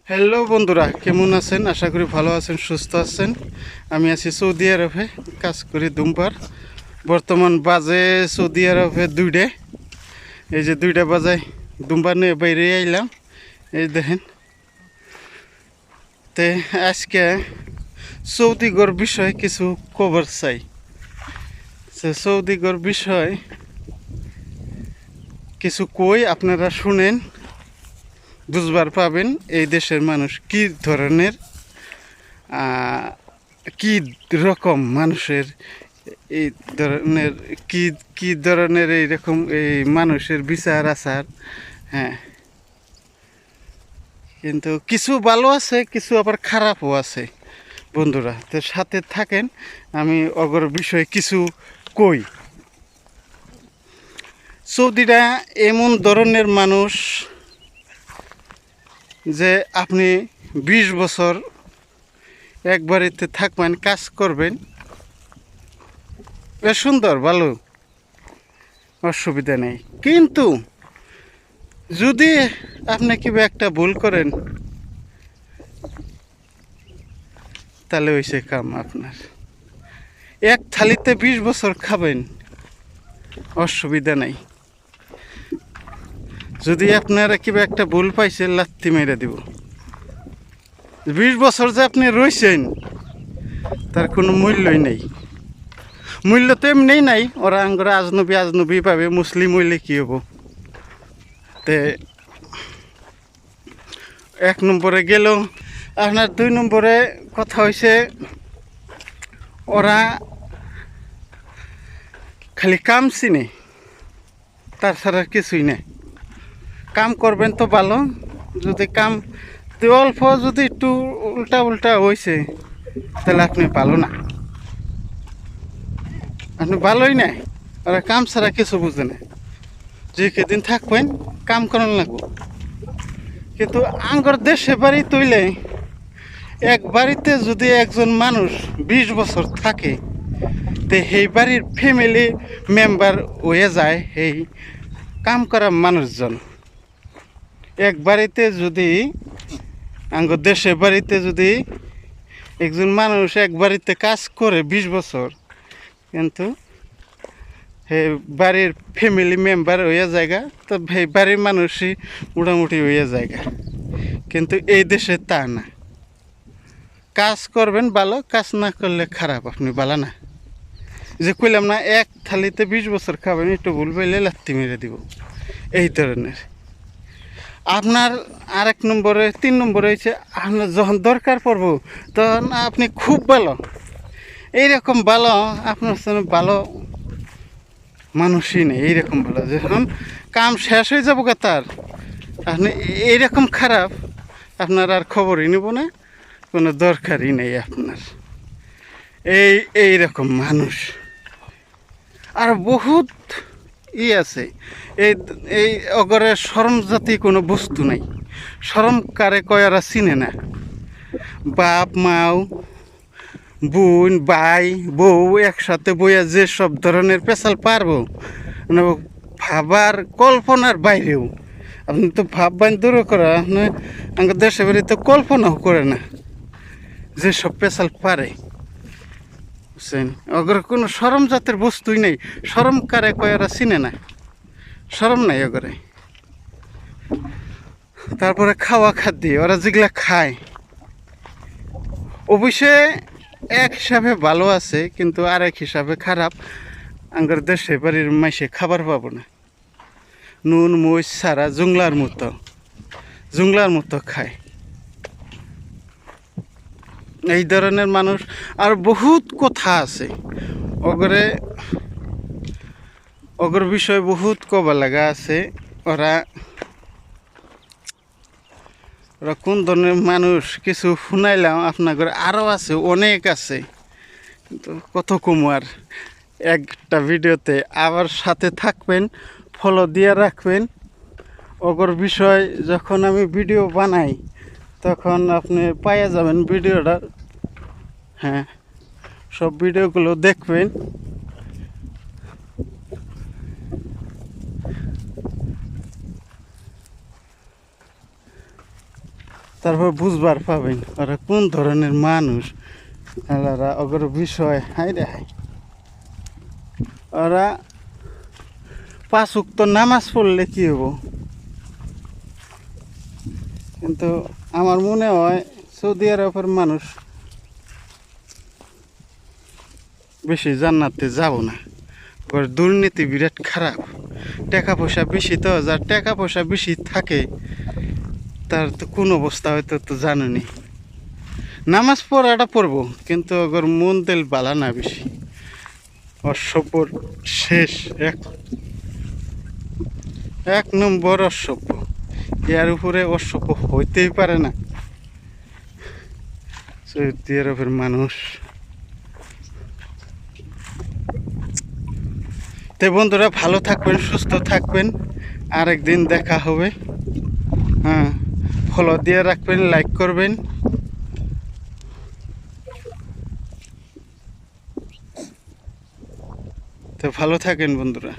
Hello বন্ধুরা, কেমন আছেন? আশা করি ভালো আছেন, সুস্থ আছেন। আমি আছি সৌদি আরবে, কাজ করি দুমপার। বর্তমান বাজে সৌদি আরবে 2টা। এই যে 2টা বাজায় দুমপার নিয়ে বাইরে আইলাম। এই দেখেন, তে আজকে সৌদিগর বিষয়ে কিছু খবর চাই। সৌদিগর বিষয় কিছু কই, আপনারা শুনেন, বুঝবার পাবেন এই দেশের মানুষ কি ধরনের, কি রকম মানুষের, এই ধরনের কি কি ধরনের এইরকম এই মানুষের বিচার আচার। হ্যাঁ, কিন্তু কিছু ভালো আছে, কিছু আবার খারাপও আছে। বন্ধুরা, তো সাথে থাকেন, আমি অগর বিষয়ে কিছু কই। সৌদিরা এমন ধরনের মানুষ যে আপনি 20 বছর এক বাড়িতে থাকবেন, কাজ করবেন, বেশ সুন্দর, ভালো, অসুবিধা নেই। কিন্তু যদি আপনি কিবা একটা ভুল করেন, তাহলে হয়েছে কাম আপনার। এক থালিতে 20 বছর খাবেন, অসুবিধা নাই। যদি আপনারা কিবা একটা ভুল পাইছে, লাত্তি মেরে দিব। 20 বছর যে আপনি রয়েছেন, তার কোনো মূল্যই নেই। মূল্য তো এমনিই নাই। ওরা আঙ্গরা আজনবী আজনবী পাবে, মুসলিম হইলে কী হবো। তে 1 নম্বরে গেল। আপনার 2 নম্বরে কথা হয়েছে, ওরা খালি কাম চিনে, তার ছাড়া কিছুই নেই। কাম করবেন তো ভালো, যদি কাম অল্প যদি একটু উল্টা উল্টা হয়েছে, তাহলে আপনি ভালো না, আপনি ভালোই নাই। ওরা কাম ছাড়া কিছু বুঝে না। যে কেদিন থাকবেন, কাম করান লাগবো। কিন্তু আঙ্গর দেশে বাড়ি তৈলে, এক বাড়িতে যদি একজন মানুষ 20 বছর থাকে, তো সেই বাড়ির ফ্যামিলি মেম্বার হয়ে যায় এই কাম করা মানুষজন। এক বাড়িতে যদি, আঙ্গর দেশে বাড়িতে যদি একজন মানুষ এক বাড়িতে কাজ করে 20 বছর, কিন্তু সেই বাড়ির ফ্যামিলি মেম্বার হয়ে জায়গা, তো সেই বাড়ির মানুষই মোটামুটি হয়ে জায়গা। কিন্তু এই দেশে তা না। কাজ করবেন ভালো, কাজ না করলে খারাপ, আপনি ভালো না। যে কইলাম না, এক থালিতে 20 বছর খাবেন, একটু ভুল পাইলে লাত্তি মেরে দিব, এই ধরনের। আপনার আরেক নম্বরে, 3 নম্বরে হয়েছে, আপনার যখন দরকার পড়ব, তখন আপনি খুব ভালো, এইরকম ভালো, আপনার সঙ্গে ভালো মানুষই নেই। এইরকম ভালো যখন কাম শেষ হয়ে যাবো তার, আপনি এইরকম খারাপ, আপনার আর খবরই নেব না, কোনো দরকারই নেই আপনার। এইরকম মানুষ আর বহুত আছে। এই এই অগরে শরম জাতি কোনো বস্তু নাই। শরম কারে কয় আর চিনে না। বাপ মাও, বোন ভাই বউ একসাথে বইয়া যে সব ধরনের পেশাল পারবো, ভাবার কল্পনার বাইরেও। আপনি তো ভাববেন দূর করা, আপনি আমাদের দেশে বাড়িতে কল্পনাও করে না যে সব পেশাল পারে, বুঝছেন। অগর কোনো শরম জাতের বস্তুই নেই। শরম কারে কয় ওরা চিনে না, শরম নাই অগরে। তারপরে খাওয়া খাদ্য, ওরা যেগুলা খায়, অবশ্যই এক হিসাবে ভালো আছে, কিন্তু আরেক হিসাবে খারাপ। আঙ্গার দেশে বাড়ির মাইসে খাবার পাবো না, নুন মরিচ ছাড়া জুংলার মতো খায়। এই ধরনের মানুষ আর বহুত কথা আছে। অগরে অগর বিষয়ে বহুত কবা লাগা আছে। ওরা ওরা কোন ধরনের মানুষ কিছু শুনাইলাম আপনাদের, আরও আছে, অনেক আছে, কিন্তু কত কমু আর একটা ভিডিওতে। আবার সাথে থাকবেন, ফলো দিয়ে রাখবেন। অগর বিষয় যখন আমি ভিডিও বানাই, তখন আপনি পাইয়া যাবেন ভিডিওটা। হ্যাঁ, সব ভিডিওগুলো দেখবেন। তারপর বুঝবার পাবেন ওরা কোন ধরনের মানুষ। ওরা ওগুলো বিষয় হাই রে হাই, ওরা 5 ওয়াক্ত নামাজ পড়লে কি হবো, কিন্তু আমার মনে হয় সৌদি আরবের মানুষ বেশি জান্নাতে যাব না। ওর দুর্নীতি বিরাট খারাপ, টাকা পয়সা বেশি, তো যার টাকা পয়সা বেশি থাকে তার তো কোন অবস্থা হয়তো তো জানেনি। নামাজ পড়াটা পড়বো কিন্তু ওর মন তেল বালা না বেশি, অসভ্যর শেষ এক নম্বর অসভ্য। এর উপরে অসভ্য হইতেই পারে না সৌদি আরবের মানুষ। তো বন্ধুরা ভালো থাকবেন, সুস্থ থাকবেন, আরেকদিন দেখা হবে। হ্যাঁ, ফলো দিয়ে রাখবেন, লাইক করবেন। তো ভালো থাকেন বন্ধুরা।